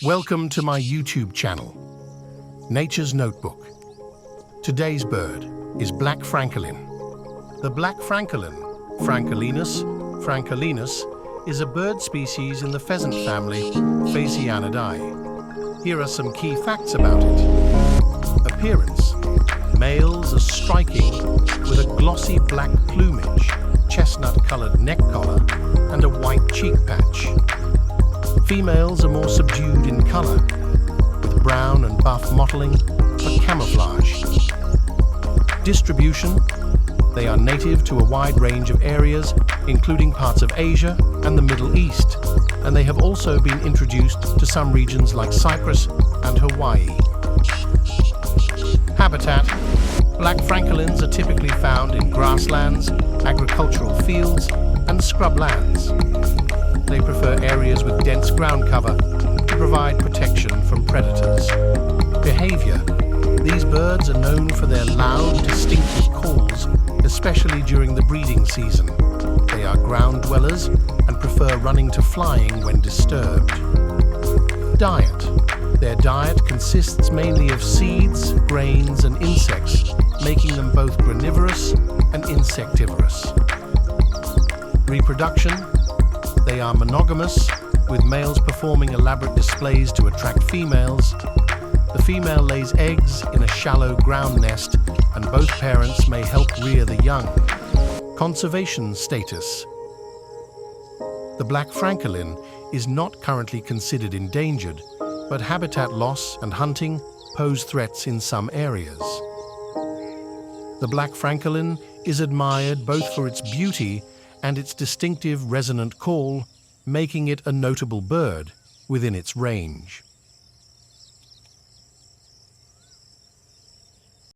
Welcome to my YouTube channel, Nature's Notebook. Today's bird is Black Francolin. The Black Francolin, Francolinus, is a bird species in the pheasant family, Phasianidae. Here are some key facts about it. Appearance. Males are striking with a glossy black plumage, chestnut-colored neck collar, and a white cheek patch. Females are more subdued in color, with brown and buff mottling for camouflage. Distribution. They are native to a wide range of areas, including parts of Asia and the Middle East, and they have also been introduced to some regions like Cyprus and Hawaii. Habitat. Black Francolins are typically found in grasslands, agricultural fields, and scrublands. They prefer areas with dense ground cover to provide protection from predators. Behavior. These birds are known for their loud, distinctive calls, especially during the breeding season. They are ground dwellers and prefer running to flying when disturbed. Diet. Their diet consists mainly of seeds, grains, and insects, making them both granivorous and insectivorous. Reproduction. They are monogamous, with males performing elaborate displays to attract females. The female lays eggs in a shallow ground nest, and both parents may help rear the young. Conservation status. The Black Francolin is not currently considered endangered, but habitat loss and hunting pose threats in some areas. The Black Francolin is admired both for its beauty and its distinctive resonant call, making it a notable bird within its range.